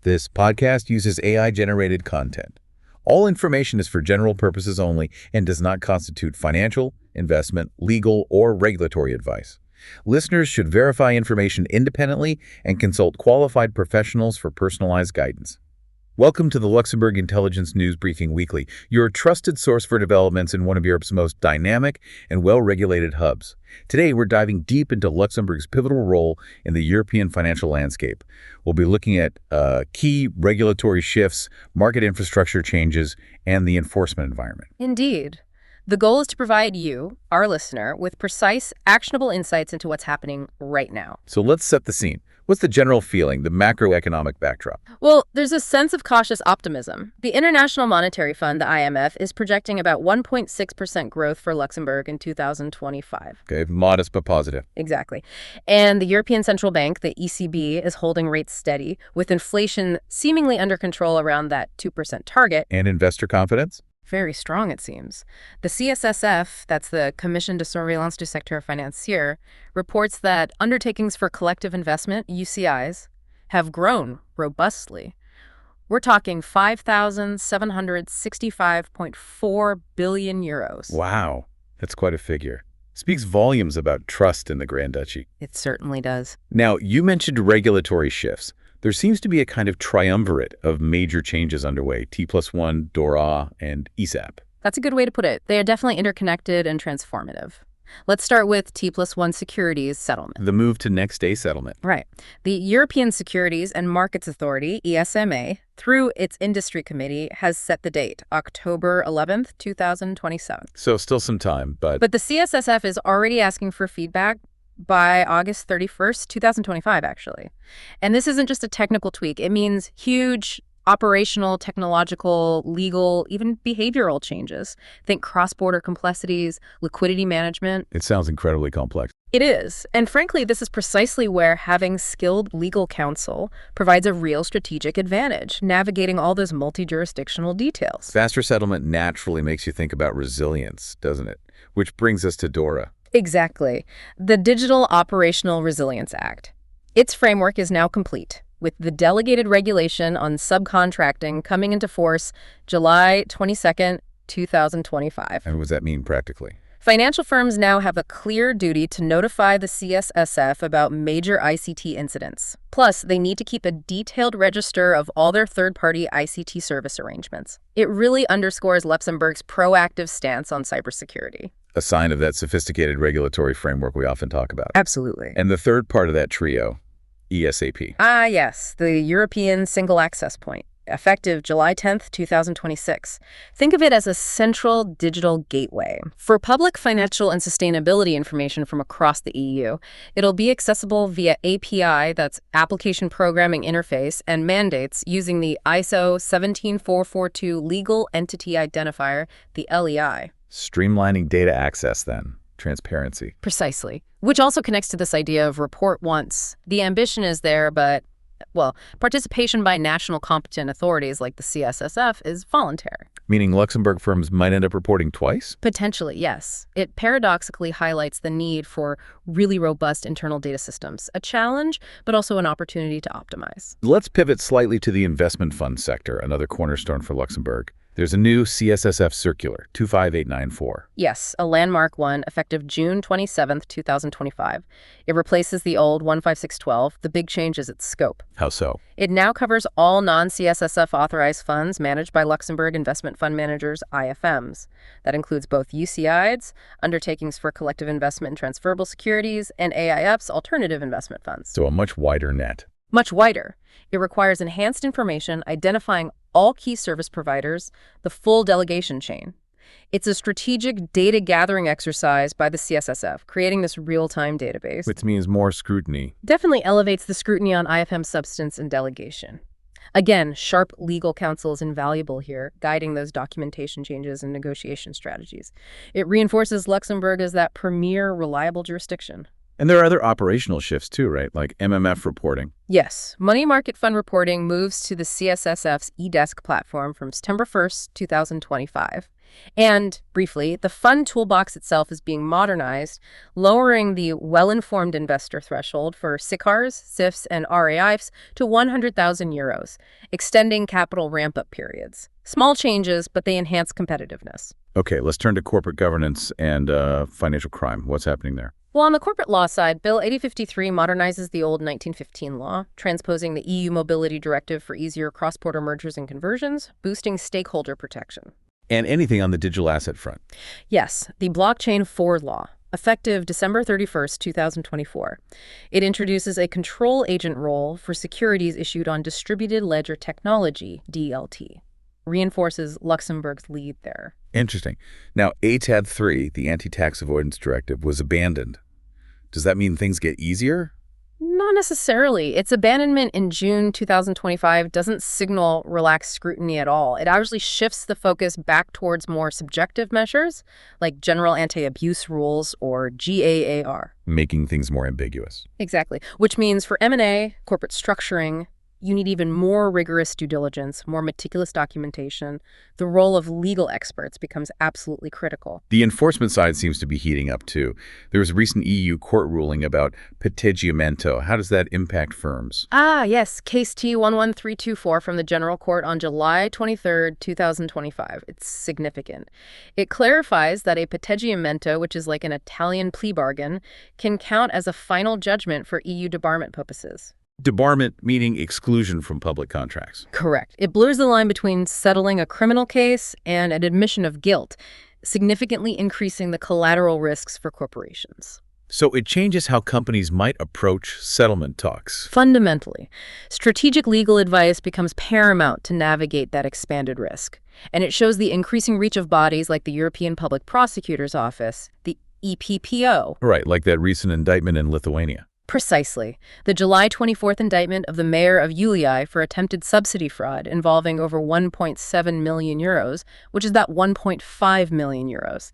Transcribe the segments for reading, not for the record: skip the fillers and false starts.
This podcast uses AI-generated content. All information is for general purposes only and does not constitute financial, investment, legal, or regulatory advice. Listeners should verify information independently and consult qualified professionals for personalized guidance. Welcome to the Luxembourg Intelligence News Briefing Weekly, your trusted source for developments in one of Europe's most dynamic and well-regulated hubs. Today, we're diving deep into Luxembourg's pivotal role in the European financial landscape. We'll be looking at key regulatory shifts, market infrastructure changes, and the enforcement environment. Indeed. The goal is to provide you, our listener, with precise, actionable insights into what's happening right now. So let's set the scene. What's the general feeling, the macroeconomic backdrop? Well, there's a sense of cautious optimism. The International Monetary Fund, the IMF, is projecting about 1.6% growth for Luxembourg in 2025. Okay, modest but positive. Exactly. And the European Central Bank, the ECB, is holding rates steady, with inflation seemingly under control around that 2% target. And investor confidence? Very strong, it seems. The CSSF, that's the Commission de Surveillance du Secteur Financier, reports that undertakings for collective investment, UCIs, have grown robustly. We're talking 5,765.4 billion euros. Wow, that's quite a figure. Speaks volumes about trust in the Grand Duchy. It certainly does. Now, you mentioned regulatory shifts. There seems to be a kind of triumvirate of major changes underway, T+1, DORA, and ESAP. That's a good way to put it. They are definitely interconnected and transformative. Let's start with T+1 securities settlement. The move to next-day settlement. Right. The European Securities and Markets Authority, ESMA, through its industry committee, has set the date, October 11th, 2027. So still some time, but But the CSSF is already asking for feedback by August 31st, 2025, actually. And this isn't just a technical tweak. It means huge operational, technological, legal, even behavioral changes. Think cross-border complexities, liquidity management. it sounds incredibly complex. It is. And frankly, this is precisely where having skilled legal counsel provides a real strategic advantage, navigating all those multi-jurisdictional details. Faster settlement naturally makes you think about resilience, doesn't it? Which brings us to DORA. Exactly. The Digital Operational Resilience Act. Its framework is now complete, with the delegated regulation on subcontracting coming into force July 22nd, 2025. And what does that mean practically? Financial firms now have a clear duty to notify the CSSF about major ICT incidents. Plus, they need to keep a detailed register of all their third-party ICT service arrangements. It really underscores Luxembourg's proactive stance on cybersecurity. A sign of that sophisticated regulatory framework we often talk about. Absolutely. And the third part of that trio, ESAP. Ah, yes, the European Single Access Point, effective July 10th, 2026. Think of it as a central digital gateway for public financial and sustainability information from across the EU. It'll be accessible via API, that's Application Programming Interface, and mandates using the ISO 17442 Legal Entity Identifier, the LEI. Streamlining data access, then. Transparency. Precisely. Which also connects to this idea of report once. The ambition is there, but, well, participation by national competent authorities like the CSSF is voluntary. Meaning Luxembourg firms might end up reporting twice? Potentially, yes. It paradoxically highlights the need for really robust internal data systems. A challenge, but also an opportunity to optimize. Let's pivot slightly to the investment fund sector, another cornerstone for Luxembourg. There's a new CSSF circular, 25894. Yes, a landmark one, effective June 27th, 2025. It replaces the old 15612. The big change is its scope. How so? It now covers all non-CSSF authorized funds managed by Luxembourg Investment Fund Managers, IFMs. That includes both UCIs, undertakings for collective investment in transferable securities, and AIFs, alternative investment funds. So a much wider net. Much wider. It requires enhanced information identifying all key service providers, the full delegation chain. It's a strategic data gathering exercise by the CSSF, creating this real-time database. Which means more scrutiny. Definitely elevates the scrutiny on IFM substance and delegation. Again, sharp legal counsel is invaluable here, guiding those documentation changes and negotiation strategies. It reinforces Luxembourg as that premier, reliable jurisdiction. And there are other operational shifts too, right? Like MMF reporting. Yes, money market fund reporting moves to the CSSF's eDesk platform from September 1st, 2025. And, briefly, the fund toolbox itself is being modernized, lowering the well-informed investor threshold for SICARs, SIFs, and RAIFs to 100,000 euros, extending capital ramp-up periods. Small changes, but they enhance competitiveness. Okay, let's turn to corporate governance and financial crime. What's happening there? Well, on the corporate law side, Bill 8053 modernizes the old 1915 law, transposing the EU Mobility Directive for easier cross-border mergers and conversions, boosting stakeholder protection. And anything on the digital asset front? Yes, the Blockchain 4 law, effective December 31st, 2024. It introduces a control agent role for securities issued on distributed ledger technology, DLT. Reinforces Luxembourg's lead there. Interesting. Now, ATAD 3, the Anti-Tax Avoidance Directive, was abandoned. Does that mean things get easier? Not necessarily. Its abandonment in June 2025 doesn't signal relaxed scrutiny at all. It actually shifts the focus back towards more subjective measures, like general anti-abuse rules or GAAR. Making things more ambiguous. Exactly. Which means for M&A, corporate structuring, you need even more rigorous due diligence, more meticulous documentation. The role of legal experts becomes absolutely critical. The enforcement side seems to be heating up too. There was a recent EU court ruling about peteggiamento. How does that impact firms? Yes, case T11324 from the General Court on July 23, 2025. It's significant. It clarifies that a peteggiamento, which is like an Italian plea bargain, can count as a final judgment for EU debarment purposes. Debarment meaning exclusion from public contracts. Correct. It blurs the line between settling a criminal case and an admission of guilt, significantly increasing the collateral risks for corporations. So it changes how companies might approach settlement talks. Fundamentally, strategic legal advice becomes paramount to navigate that expanded risk. And it shows the increasing reach of bodies like the European Public Prosecutor's Office, the EPPO. Right, like that recent indictment in Lithuania. Precisely. The July 24th indictment of the mayor of Uliai for attempted subsidy fraud involving over 1.7 million euros, which is that 1.5 million euros.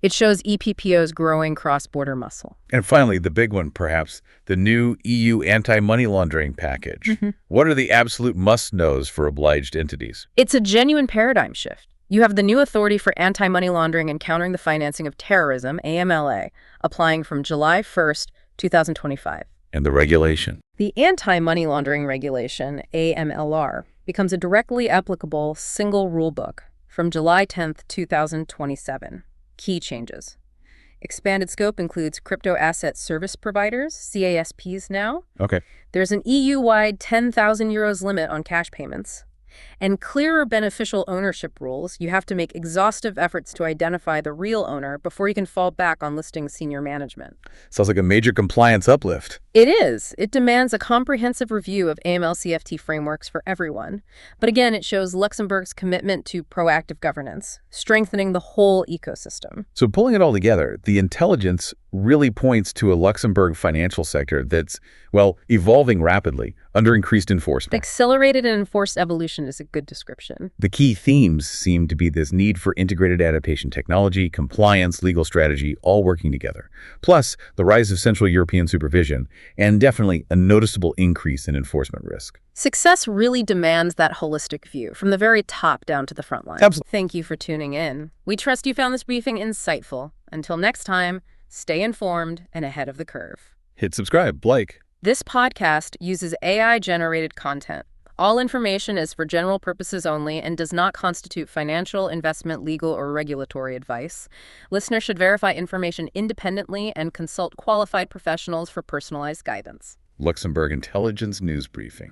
It shows EPPO's growing cross-border muscle. And finally, the big one, perhaps, the new EU anti-money laundering package. What are the absolute must-knows for obliged entities? It's a genuine paradigm shift. You have the new authority for anti-money laundering and countering the financing of terrorism, AMLA, applying from July 1st, 2025. And the regulation? The Anti-Money Laundering Regulation, AMLR, becomes a directly applicable single rulebook from July 10, 2027. Key changes. Expanded scope includes crypto asset service providers, CASPs now. Okay. There's an EU-wide 10,000 euros limit on cash payments. And clearer beneficial ownership rules. You have to make exhaustive efforts to identify the real owner before you can fall back on listing senior management. Sounds like a major compliance uplift. It is. It demands a comprehensive review of AML-CFT frameworks for everyone. But again, it shows Luxembourg's commitment to proactive governance, strengthening the whole ecosystem. So pulling it all together, the intelligence really points to a Luxembourg financial sector that's, well, evolving rapidly under increased enforcement. Accelerated and enforced evolution is a good description. The key themes seem to be this need for integrated adaptation technology, compliance, legal strategy, all working together. Plus, the rise of Central European supervision, and definitely a noticeable increase in enforcement risk. Success really demands that holistic view, from the very top down to the front line. Absolutely. Thank you for tuning in. We trust you found this briefing insightful. Until next time, stay informed and ahead of the curve. Hit subscribe, like. This podcast uses AI-generated content. All information is for general purposes only and does not constitute financial, investment, legal, or regulatory advice. Listeners should verify information independently and consult qualified professionals for personalized guidance. Luxembourg Intelligence News Briefing.